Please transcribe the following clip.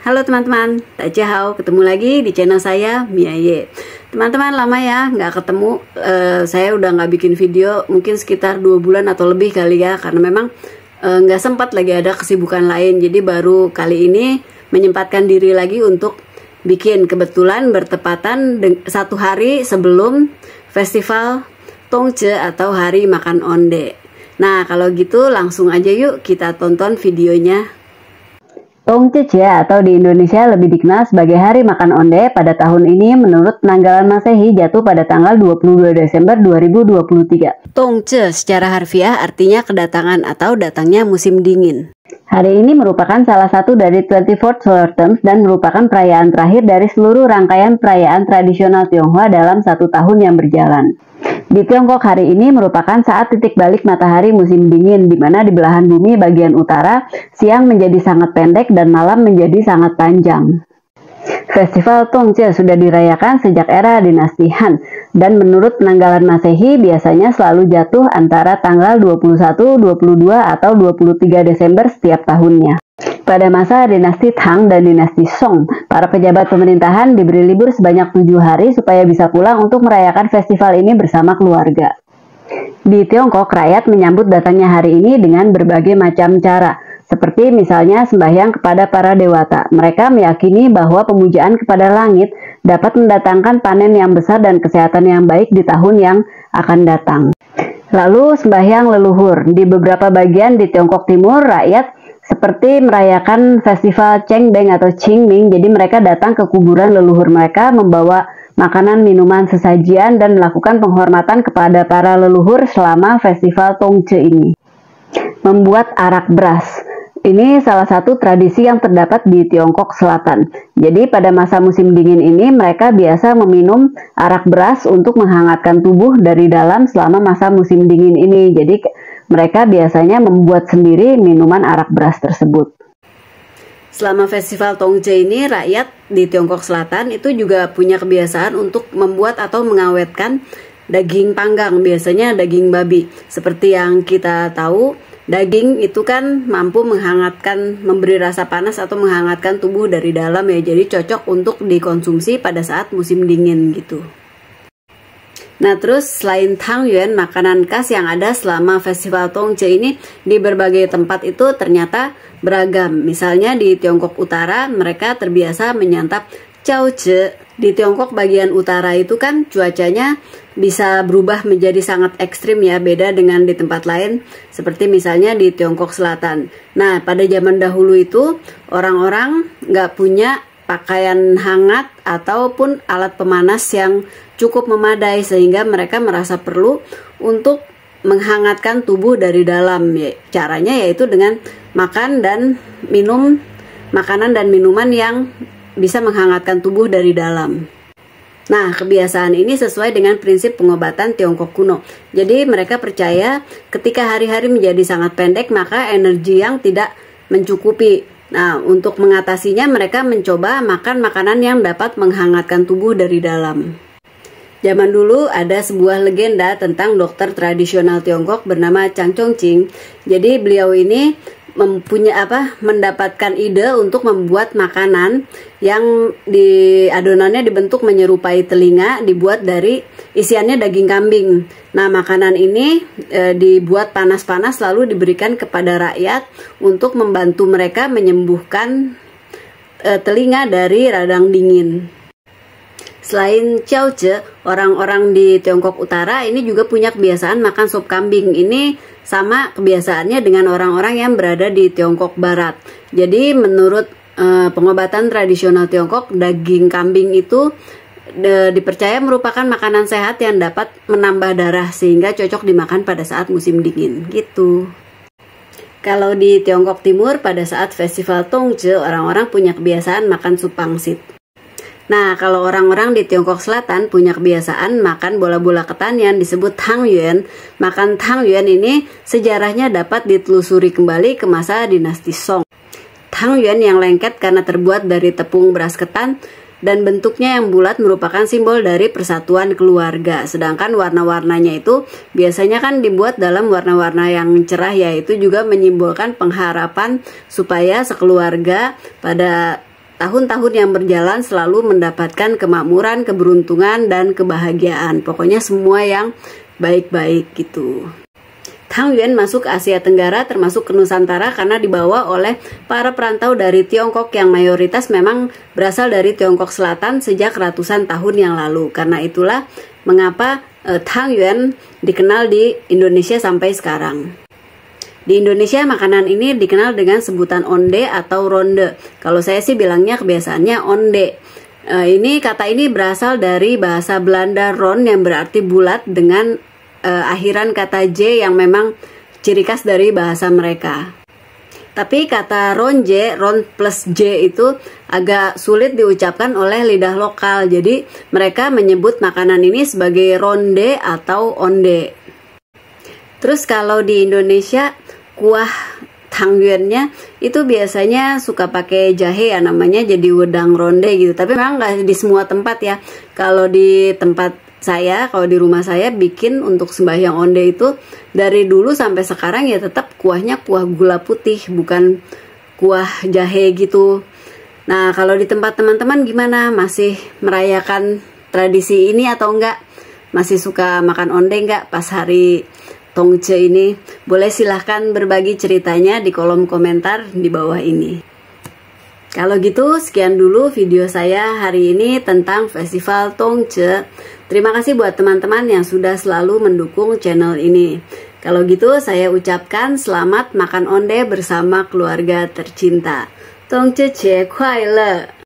Halo teman-teman, Tajahau, ketemu lagi di channel saya, Miaye. Teman-teman, lama ya nggak ketemu. Saya udah nggak bikin video mungkin sekitar 2 bulan atau lebih kali ya, karena memang nggak sempat lagi, ada kesibukan lain. Jadi baru kali ini menyempatkan diri lagi untuk bikin. Kebetulan bertepatan 1 hari sebelum festival Tongce atau Hari Makan Onde. Nah, kalau gitu langsung aja yuk kita tonton videonya. Tongce atau di Indonesia lebih dikenal sebagai Hari Makan Onde pada tahun ini menurut penanggalan Masehi jatuh pada tanggal 22 Desember 2023. Tongce secara harfiah artinya kedatangan atau datangnya musim dingin. Hari ini merupakan salah satu dari 24 Solar Terms dan merupakan perayaan terakhir dari seluruh rangkaian perayaan tradisional Tionghoa dalam 1 tahun yang berjalan. Di Tiongkok hari ini merupakan saat titik balik matahari musim dingin, di mana di belahan bumi bagian utara, siang menjadi sangat pendek dan malam menjadi sangat panjang. Festival Tongce sudah dirayakan sejak era dinasti Han, dan menurut penanggalan Masehi biasanya selalu jatuh antara tanggal 21, 22, atau 23 Desember setiap tahunnya. Pada masa dinasti Tang dan dinasti Song, para pejabat pemerintahan diberi libur sebanyak 7 hari supaya bisa pulang untuk merayakan festival ini bersama keluarga. Di Tiongkok, rakyat menyambut datangnya hari ini dengan berbagai macam cara, seperti misalnya sembahyang kepada para dewata. Mereka meyakini bahwa pemujaan kepada langit dapat mendatangkan panen yang besar dan kesehatan yang baik di tahun yang akan datang. Lalu sembahyang leluhur. Di beberapa bagian di Tiongkok Timur, rakyat seperti merayakan festival Cengbeng atau Qingming, jadi mereka datang ke kuburan leluhur mereka, membawa makanan, minuman, sesajian, dan melakukan penghormatan kepada para leluhur selama festival Tongce ini. Membuat arak beras. Ini salah satu tradisi yang terdapat di Tiongkok Selatan. Jadi pada masa musim dingin ini mereka biasa meminum arak beras untuk menghangatkan tubuh dari dalam selama masa musim dingin ini. Jadi mereka biasanya membuat sendiri minuman arak beras tersebut. Selama festival Tongce ini, rakyat di Tiongkok Selatan itu juga punya kebiasaan untuk membuat atau mengawetkan daging panggang, biasanya daging babi. Seperti yang kita tahu, daging itu kan mampu menghangatkan, memberi rasa panas atau menghangatkan tubuh dari dalam ya. Jadi cocok untuk dikonsumsi pada saat musim dingin gitu. Nah, terus selain Tangyuan, makanan khas yang ada selama festival Tongce ini di berbagai tempat itu ternyata beragam. Misalnya di Tiongkok Utara mereka terbiasa menyantap Chaoce. Di Tiongkok bagian utara itu kan cuacanya bisa berubah menjadi sangat ekstrim ya, beda dengan di tempat lain seperti misalnya di Tiongkok Selatan. Nah, pada zaman dahulu itu orang-orang nggak punya pakaian hangat ataupun alat pemanas yang cukup memadai, sehingga mereka merasa perlu untuk menghangatkan tubuh dari dalam. Caranya yaitu dengan makan dan minum makanan dan minuman yang bisa menghangatkan tubuh dari dalam. Nah, kebiasaan ini sesuai dengan prinsip pengobatan Tiongkok kuno. Jadi mereka percaya ketika hari-hari menjadi sangat pendek, maka energi yang tidak mencukupi. Nah, untuk mengatasinya mereka mencoba makan makanan yang dapat menghangatkan tubuh dari dalam. Zaman dulu ada sebuah legenda tentang dokter tradisional Tiongkok bernama Chang Chongqing. Jadi beliau ini mendapatkan ide untuk membuat makanan yang adonannya dibentuk menyerupai telinga, dibuat dari isiannya daging kambing. Nah, makanan ini dibuat panas-panas lalu diberikan kepada rakyat untuk membantu mereka menyembuhkan telinga dari radang dingin. Selain Chaoce, orang-orang di Tiongkok Utara ini juga punya kebiasaan makan sop kambing. Ini sama kebiasaannya dengan orang-orang yang berada di Tiongkok Barat. Jadi menurut pengobatan tradisional Tiongkok, daging kambing itu dipercaya merupakan makanan sehat yang dapat menambah darah sehingga cocok dimakan pada saat musim dingin gitu. Kalau di Tiongkok Timur pada saat festival Tongce, orang-orang punya kebiasaan makan sup pangsit. Nah, kalau orang-orang di Tiongkok Selatan punya kebiasaan makan bola-bola ketan yang disebut Tangyuan. Makan Tangyuan ini sejarahnya dapat ditelusuri kembali ke masa dinasti Song. Tangyuan yang lengket karena terbuat dari tepung beras ketan dan bentuknya yang bulat merupakan simbol dari persatuan keluarga. Sedangkan warna-warnanya itu biasanya kan dibuat dalam warna-warna yang cerah, yaitu juga menyimbolkan pengharapan supaya sekeluarga pada tahun-tahun yang berjalan selalu mendapatkan kemakmuran, keberuntungan, dan kebahagiaan. Pokoknya semua yang baik-baik gitu. Tangyuan masuk Asia Tenggara termasuk ke Nusantara karena dibawa oleh para perantau dari Tiongkok yang mayoritas memang berasal dari Tiongkok Selatan sejak ratusan tahun yang lalu. Karena itulah mengapa Tangyuan dikenal di Indonesia sampai sekarang. Di Indonesia makanan ini dikenal dengan sebutan onde atau ronde. Kalau saya sih bilangnya kebiasaannya onde. Kata ini berasal dari bahasa Belanda ron yang berarti bulat dengan akhiran kata J yang memang ciri khas dari bahasa mereka. Tapi kata ron plus J itu agak sulit diucapkan oleh lidah lokal. Jadi mereka menyebut makanan ini sebagai ronde atau onde. Terus kalau di Indonesia kuah tangyuannya itu biasanya suka pakai jahe ya, namanya jadi wedang ronde gitu. Tapi memang nggak di semua tempat ya. Kalau di tempat saya, kalau di rumah saya bikin untuk sembahyang onde itu dari dulu sampai sekarang ya tetap kuahnya kuah gula putih, bukan kuah jahe gitu. Nah, kalau di tempat teman-teman gimana? Masih merayakan tradisi ini atau enggak? Masih suka makan onde enggak pas hari Tongce ini? Boleh silahkan berbagi ceritanya di kolom komentar di bawah ini. Kalau gitu, sekian dulu video saya hari ini tentang Festival Tongce. Terima kasih buat teman-teman yang sudah selalu mendukung channel ini. Kalau gitu, saya ucapkan selamat makan onde bersama keluarga tercinta. Tongce Cie Kuai Le.